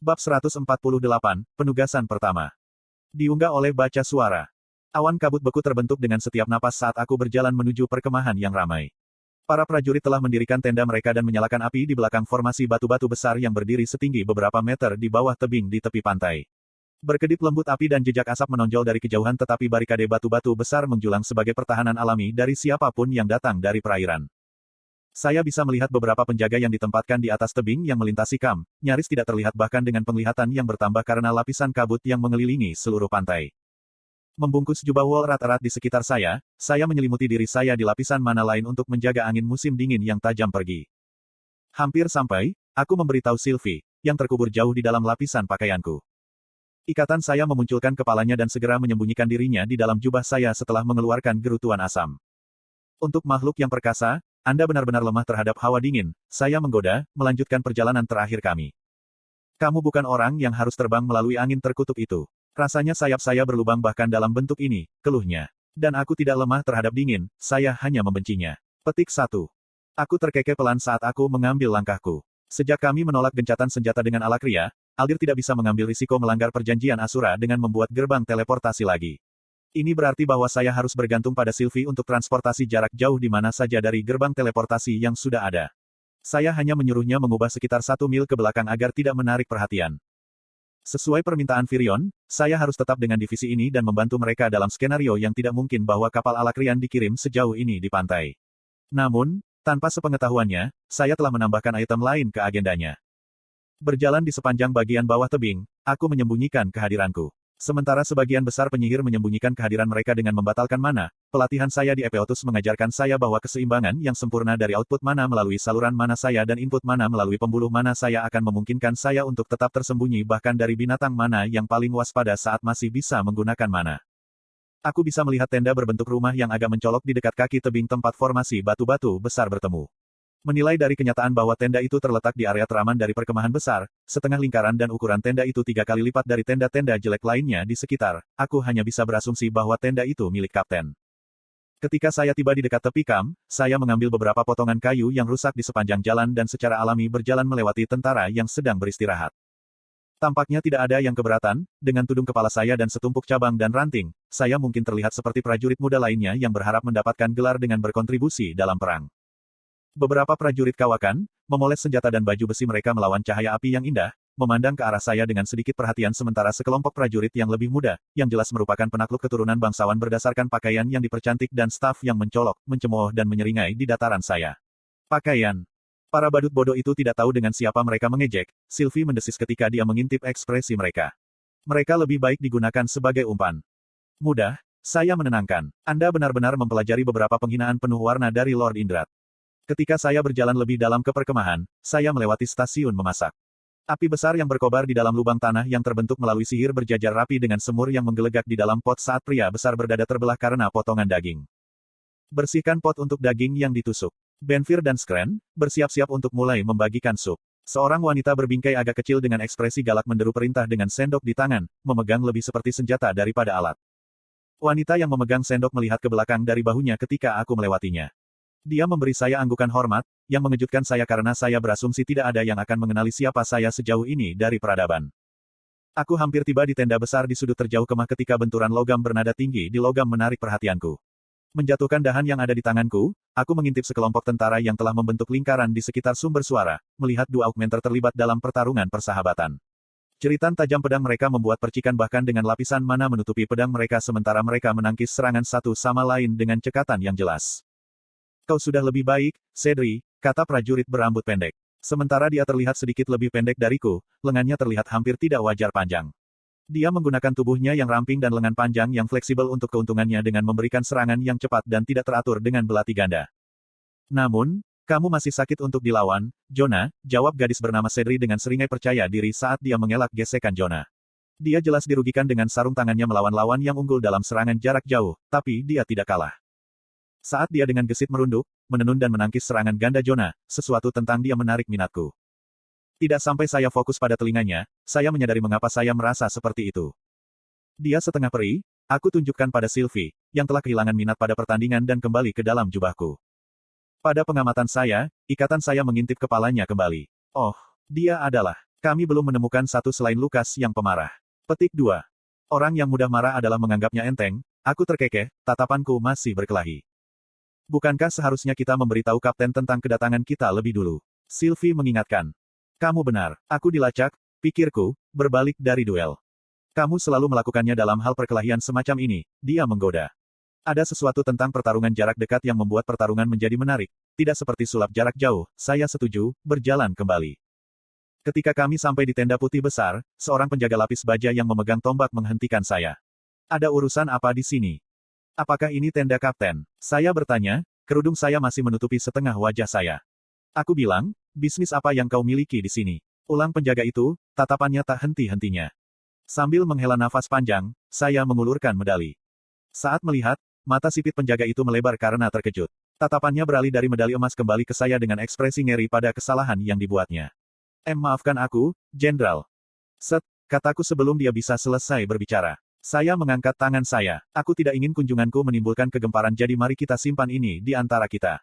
Bab 148, Penugasan Pertama. Diunggah oleh baca suara. Awan kabut beku terbentuk dengan setiap napas saat aku berjalan menuju perkemahan yang ramai. Para prajurit telah mendirikan tenda mereka dan menyalakan api di belakang formasi batu-batu besar yang berdiri setinggi beberapa meter di bawah tebing di tepi pantai. Berkedip lembut api dan jejak asap menonjol dari kejauhan, tetapi barikade batu-batu besar menjulang sebagai pertahanan alami dari siapapun yang datang dari perairan. Saya bisa melihat beberapa penjaga yang ditempatkan di atas tebing yang melintasi kam, nyaris tidak terlihat bahkan dengan penglihatan yang bertambah karena lapisan kabut yang mengelilingi seluruh pantai. Membungkus jubah wol erat-erat di sekitar saya menyelimuti diri saya di lapisan mana lain untuk menjaga angin musim dingin yang tajam pergi. Hampir sampai, aku memberitahu Sylvie, yang terkubur jauh di dalam lapisan pakaianku. Ikatan saya memunculkan kepalanya dan segera menyembunyikan dirinya di dalam jubah saya setelah mengeluarkan gerutuan asam. Untuk makhluk yang perkasa, Anda benar-benar lemah terhadap hawa dingin, saya menggoda, melanjutkan perjalanan terakhir kami. Kamu bukan orang yang harus terbang melalui angin terkutuk itu. Rasanya sayap saya berlubang bahkan dalam bentuk ini, keluhnya. Dan aku tidak lemah terhadap dingin, saya hanya membencinya. Petik 1. Aku terkekeh pelan saat aku mengambil langkahku. Sejak kami menolak gencatan senjata dengan Alakria, Aldir tidak bisa mengambil risiko melanggar perjanjian Asura dengan membuat gerbang teleportasi lagi. Ini berarti bahwa saya harus bergantung pada Sylvie untuk transportasi jarak jauh di mana saja dari gerbang teleportasi yang sudah ada. Saya hanya menyuruhnya mengubah sekitar 1 mil ke belakang agar tidak menarik perhatian. Sesuai permintaan Virion, saya harus tetap dengan divisi ini dan membantu mereka dalam skenario yang tidak mungkin bahwa kapal Alakrian dikirim sejauh ini di pantai. Namun, tanpa sepengetahuannya, saya telah menambahkan item lain ke agendanya. Berjalan di sepanjang bagian bawah tebing, aku menyembunyikan kehadiranku. Sementara sebagian besar penyihir menyembunyikan kehadiran mereka dengan membatalkan mana, pelatihan saya di Epeotus mengajarkan saya bahwa keseimbangan yang sempurna dari output mana melalui saluran mana saya dan input mana melalui pembuluh mana saya akan memungkinkan saya untuk tetap tersembunyi bahkan dari binatang mana yang paling waspada saat masih bisa menggunakan mana. Aku bisa melihat tenda berbentuk rumah yang agak mencolok di dekat kaki tebing tempat formasi batu-batu besar bertemu. Menilai dari kenyataan bahwa tenda itu terletak di area teraman dari perkemahan besar, setengah lingkaran dan ukuran tenda itu 3 kali lipat dari tenda-tenda jelek lainnya di sekitar, aku hanya bisa berasumsi bahwa tenda itu milik kapten. Ketika saya tiba di dekat tepi kam, saya mengambil beberapa potongan kayu yang rusak di sepanjang jalan dan secara alami berjalan melewati tentara yang sedang beristirahat. Tampaknya tidak ada yang keberatan, dengan tudung kepala saya dan setumpuk cabang dan ranting, saya mungkin terlihat seperti prajurit muda lainnya yang berharap mendapatkan gelar dengan berkontribusi dalam perang. Beberapa prajurit kawakan, memoles senjata dan baju besi mereka melawan cahaya api yang indah, memandang ke arah saya dengan sedikit perhatian sementara sekelompok prajurit yang lebih muda, yang jelas merupakan penakluk keturunan bangsawan berdasarkan pakaian yang dipercantik dan staf yang mencolok, mencemooh dan menyeringai di dataran saya. Pakaian. Para badut bodoh itu tidak tahu dengan siapa mereka mengejek, Sylvie mendesis ketika dia mengintip ekspresi mereka. Mereka lebih baik digunakan sebagai umpan. Mudah, saya menenangkan. Anda benar-benar mempelajari beberapa penghinaan penuh warna dari Lord Indrat. Ketika saya berjalan lebih dalam ke perkemahan, saya melewati stasiun memasak. Api besar yang berkobar di dalam lubang tanah yang terbentuk melalui sihir berjajar rapi dengan semur yang menggelegak di dalam pot saat pria besar berdada terbelah karena potongan daging. Bersihkan pot untuk daging yang ditusuk. Benfir dan Skren, bersiap-siap untuk mulai membagikan sup. Seorang wanita berbingkai agak kecil dengan ekspresi galak menderu perintah dengan sendok di tangan, memegang lebih seperti senjata daripada alat. Wanita yang memegang sendok melihat ke belakang dari bahunya ketika aku melewatinya. Dia memberi saya anggukan hormat, yang mengejutkan saya karena saya berasumsi tidak ada yang akan mengenali siapa saya sejauh ini dari peradaban. Aku hampir tiba di tenda besar di sudut terjauh kemah ketika benturan logam bernada tinggi di logam menarik perhatianku. Menjatuhkan dahan yang ada di tanganku, aku mengintip sekelompok tentara yang telah membentuk lingkaran di sekitar sumber suara, melihat dua augmenter terlibat dalam pertarungan persahabatan. Jeritan tajam pedang mereka membuat percikan bahkan dengan lapisan mana menutupi pedang mereka sementara mereka menangkis serangan satu sama lain dengan cekatan yang jelas. Kau sudah lebih baik, Cedri, kata prajurit berambut pendek. Sementara dia terlihat sedikit lebih pendek dariku, lengannya terlihat hampir tidak wajar panjang. Dia menggunakan tubuhnya yang ramping dan lengan panjang yang fleksibel untuk keuntungannya dengan memberikan serangan yang cepat dan tidak teratur dengan belati ganda. Namun, kamu masih sakit untuk dilawan, Jonah, jawab gadis bernama Cedri dengan seringai percaya diri saat dia mengelak gesekan Jonah. Dia jelas dirugikan dengan sarung tangannya melawan lawan yang unggul dalam serangan jarak jauh, tapi dia tidak kalah. Saat dia dengan gesit merunduk, menenun dan menangkis serangan ganda Jonah, sesuatu tentang dia menarik minatku. Tidak sampai saya fokus pada telinganya, saya menyadari mengapa saya merasa seperti itu. Dia setengah peri, aku tunjukkan pada Sylvie, yang telah kehilangan minat pada pertandingan dan kembali ke dalam jubahku. Pada pengamatan saya, ikatan saya mengintip kepalanya kembali. Oh, dia adalah Kami belum menemukan satu selain Lukas yang pemarah. Petik 2. Orang yang mudah marah adalah menganggapnya enteng. Aku terkekeh, tatapanku masih berkelahi. Bukankah seharusnya kita memberitahu kapten tentang kedatangan kita lebih dulu? Sylvie mengingatkan. Kamu benar, aku dilacak, pikirku, berbalik dari duel. Kamu selalu melakukannya dalam hal perkelahian semacam ini, dia menggoda. Ada sesuatu tentang pertarungan jarak dekat yang membuat pertarungan menjadi menarik, tidak seperti sulap jarak jauh, saya setuju, berjalan kembali. Ketika kami sampai di tenda putih besar, seorang penjaga lapis baja yang memegang tombak menghentikan saya. Ada urusan apa di sini? Apakah ini tenda kapten? Saya bertanya, kerudung saya masih menutupi setengah wajah saya. Aku bilang, bisnis apa yang kau miliki di sini? Ulang penjaga itu, tatapannya tak henti-hentinya. Sambil menghela nafas panjang, saya mengulurkan medali. Saat melihat, mata sipit penjaga itu melebar karena terkejut. Tatapannya beralih dari medali emas kembali ke saya dengan ekspresi ngeri pada kesalahan yang dibuatnya. Maafkan aku, Jenderal. Set, kataku sebelum dia bisa selesai berbicara. Saya mengangkat tangan saya. Aku tidak ingin kunjunganku menimbulkan kegemparan, jadi mari kita simpan ini di antara kita.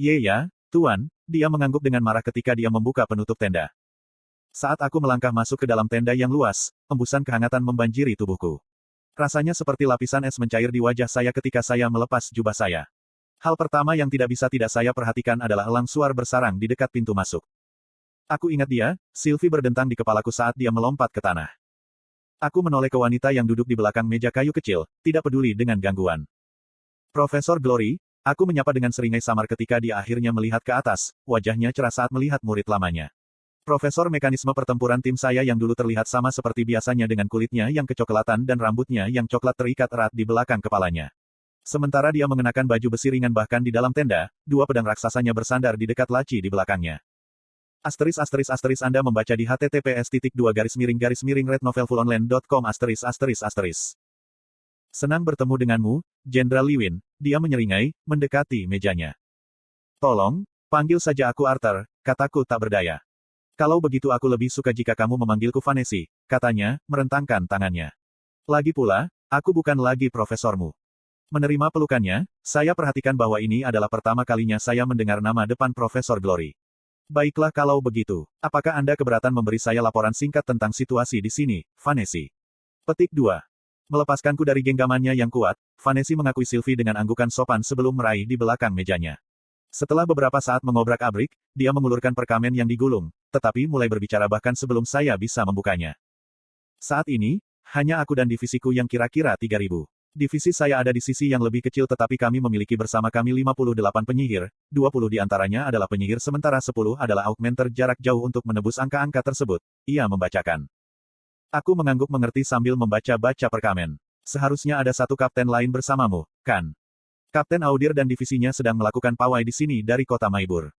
Ya, Tuan, dia mengangguk dengan marah ketika dia membuka penutup tenda. Saat aku melangkah masuk ke dalam tenda yang luas, embusan kehangatan membanjiri tubuhku. Rasanya seperti lapisan es mencair di wajah saya ketika saya melepas jubah saya. Hal pertama yang tidak saya perhatikan adalah elang suar bersarang di dekat pintu masuk. Aku ingat dia, Sylvie berdentang di kepalaku saat dia melompat ke tanah. Aku menoleh ke wanita yang duduk di belakang meja kayu kecil, tidak peduli dengan gangguan. Profesor Glory, aku menyapa dengan seringai samar ketika dia akhirnya melihat ke atas, wajahnya cerah saat melihat murid lamanya. Profesor mekanisme pertempuran tim saya yang dulu terlihat sama seperti biasanya dengan kulitnya yang kecoklatan dan rambutnya yang coklat terikat erat di belakang kepalanya. Sementara dia mengenakan baju besi ringan bahkan di dalam tenda, dua pedang raksasanya bersandar di dekat laci di belakangnya. Anda membaca di https://rednovelfullonline.com. Senang bertemu denganmu, Jenderal Lewin, dia menyeringai, mendekati mejanya. Tolong, panggil saja aku Arthur, kataku tak berdaya. Kalau begitu aku lebih suka jika kamu memanggilku Vanessa, katanya, merentangkan tangannya. Lagi pula, aku bukan lagi profesormu. Menerima pelukannya, saya perhatikan bahwa ini adalah pertama kalinya saya mendengar nama depan Profesor Glory. Baiklah kalau begitu, apakah Anda keberatan memberi saya laporan singkat tentang situasi di sini, Vanessa? Petik 2. Melepaskanku dari genggamannya yang kuat, Vanessa mengakui Sylvie dengan anggukan sopan sebelum meraih di belakang mejanya. Setelah beberapa saat mengobrak-abrik, dia mengulurkan perkamen yang digulung, tetapi mulai berbicara bahkan sebelum saya bisa membukanya. Saat ini, hanya aku dan divisiku yang kira-kira 3.000. Divisi saya ada di sisi yang lebih kecil tetapi kami memiliki bersama kami 58 penyihir, 20 di antaranya adalah penyihir sementara 10 adalah augmenter jarak jauh untuk menebus angka-angka tersebut. Ia membacakan. Aku mengangguk mengerti sambil membaca-baca perkamen. Seharusnya ada satu kapten lain bersamamu, kan? Kapten Audir dan divisinya sedang melakukan pawai di sini dari kota Maibur.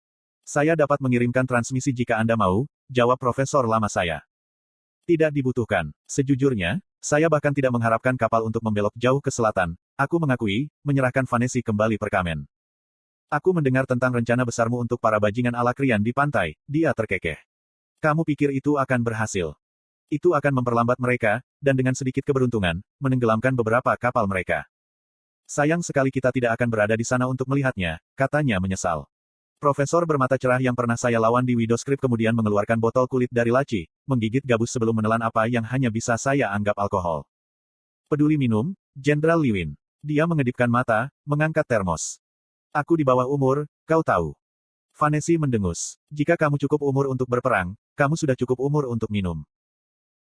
Saya dapat mengirimkan transmisi jika Anda mau, jawab profesor lama saya. Tidak dibutuhkan. Sejujurnya, saya bahkan tidak mengharapkan kapal untuk membelok jauh ke selatan. Aku mengakui, menyerahkan Vanessa kembali perkamen. Aku mendengar tentang rencana besarmu untuk para bajingan ala Krian di pantai, dia terkekeh. Kamu pikir itu akan berhasil? Itu akan memperlambat mereka, dan dengan sedikit keberuntungan, menenggelamkan beberapa kapal mereka. Sayang sekali kita tidak akan berada di sana untuk melihatnya, katanya menyesal. Profesor bermata cerah yang pernah saya lawan di Widowscript kemudian mengeluarkan botol kulit dari laci, menggigit gabus sebelum menelan apa yang hanya bisa saya anggap alkohol. Peduli minum, Jenderal Lewin. Dia mengedipkan mata, mengangkat termos. Aku di bawah umur, kau tahu. Vanessa mendengus. Jika kamu cukup umur untuk berperang, kamu sudah cukup umur untuk minum.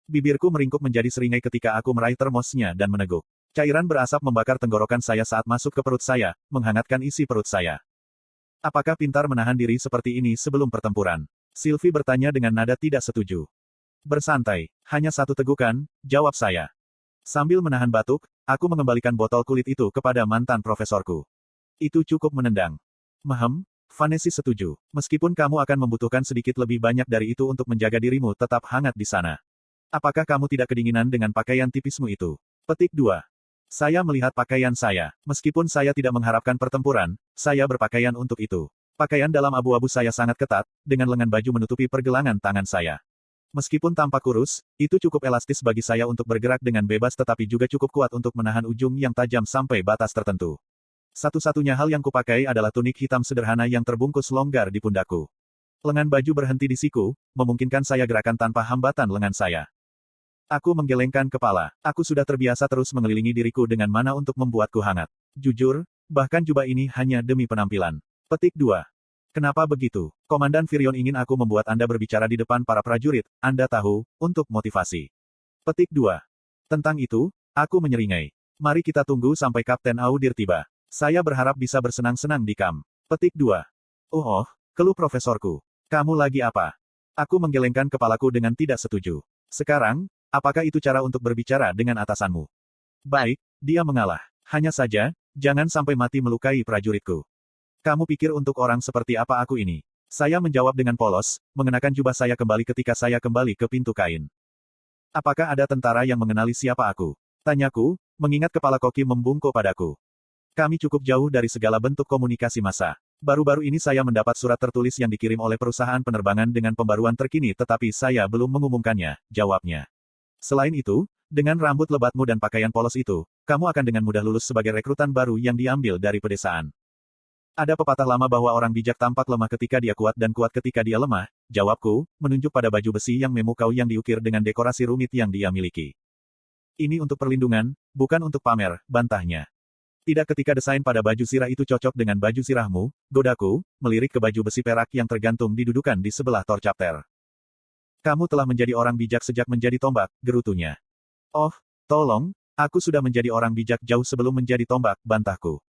Bibirku meringkuk menjadi seringai ketika aku meraih termosnya dan meneguk. Cairan berasap membakar tenggorokan saya saat masuk ke perut saya, menghangatkan isi perut saya. Apakah pintar menahan diri seperti ini sebelum pertempuran? Sylvie bertanya dengan nada tidak setuju. Bersantai, hanya satu tegukan, jawab saya. Sambil menahan batuk, aku mengembalikan botol kulit itu kepada mantan profesorku. Itu cukup menendang. Vanessa setuju. Meskipun kamu akan membutuhkan sedikit lebih banyak dari itu untuk menjaga dirimu tetap hangat di sana. Apakah kamu tidak kedinginan dengan pakaian tipismu itu? Petik 2. Saya melihat pakaian saya. Meskipun saya tidak mengharapkan pertempuran, saya berpakaian untuk itu. Pakaian dalam abu-abu saya sangat ketat, dengan lengan baju menutupi pergelangan tangan saya. Meskipun tampak kurus, itu cukup elastis bagi saya untuk bergerak dengan bebas tetapi juga cukup kuat untuk menahan ujung yang tajam sampai batas tertentu. Satu-satunya hal yang kupakai adalah tunik hitam sederhana yang terbungkus longgar di pundakku. Lengan baju berhenti di siku, memungkinkan saya gerakan tanpa hambatan lengan saya. Aku menggelengkan kepala. Aku sudah terbiasa terus mengelilingi diriku dengan mana untuk membuatku hangat. Jujur, bahkan jubah ini hanya demi penampilan. Petik 2. Kenapa begitu? Komandan Virion ingin aku membuat Anda berbicara di depan para prajurit, Anda tahu, untuk motivasi. Petik 2. Tentang itu, aku menyeringai. Mari kita tunggu sampai Kapten Audir tiba. Saya berharap bisa bersenang-senang di kamp. Petik 2. Oh, keluh profesorku. Kamu lagi apa? Aku menggelengkan kepalaku dengan tidak setuju. Sekarang, apakah itu cara untuk berbicara dengan atasanmu? Baik, dia mengalah. Hanya saja, jangan sampai mati melukai prajuritku. Kamu pikir untuk orang seperti apa aku ini? Saya menjawab dengan polos, mengenakan jubah saya kembali ketika saya kembali ke pintu kain. Apakah ada tentara yang mengenali siapa aku? Tanyaku, mengingat kepala koki membungkuk padaku. Kami cukup jauh dari segala bentuk komunikasi massa. Baru-baru ini saya mendapat surat tertulis yang dikirim oleh perusahaan penerbangan dengan pembaruan terkini tetapi saya belum mengumumkannya, jawabnya. Selain itu, dengan rambut lebatmu dan pakaian polos itu, kamu akan dengan mudah lulus sebagai rekrutan baru yang diambil dari pedesaan. Ada pepatah lama bahwa orang bijak tampak lemah ketika dia kuat dan kuat ketika dia lemah, jawabku, menunjuk pada baju besi yang memukau yang diukir dengan dekorasi rumit yang dia miliki. Ini untuk perlindungan, bukan untuk pamer, bantahnya. Tidak ketika desain pada baju sirah itu cocok dengan baju sirahmu, godaku, melirik ke baju besi perak yang tergantung didudukan di sebelah torchapter. Kamu telah menjadi orang bijak sejak menjadi tombak, gerutunya. Oh, tolong, aku sudah menjadi orang bijak jauh sebelum menjadi tombak, bantahku.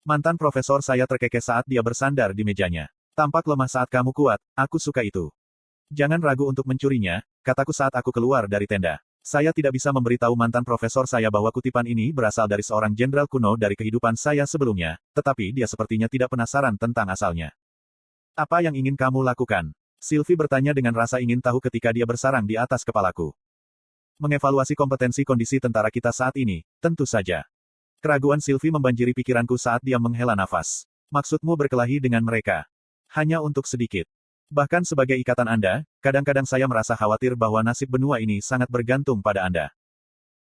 Mantan profesor saya terkekeh saat dia bersandar di mejanya. Tampak lemah saat kamu kuat, aku suka itu. Jangan ragu untuk mencurinya, kataku saat aku keluar dari tenda. Saya tidak bisa memberitahu mantan profesor saya bahwa kutipan ini berasal dari seorang jenderal kuno dari kehidupan saya sebelumnya, tetapi dia sepertinya tidak penasaran tentang asalnya. Apa yang ingin kamu lakukan? Sylvie bertanya dengan rasa ingin tahu ketika dia bersarang di atas kepalaku. Mengevaluasi kompetensi kondisi tentara kita saat ini, tentu saja. Keraguan Sylvie membanjiri pikiranku saat dia menghela nafas. Maksudmu berkelahi dengan mereka? Hanya untuk sedikit. Bahkan sebagai ikatan Anda, kadang-kadang saya merasa khawatir bahwa nasib benua ini sangat bergantung pada Anda.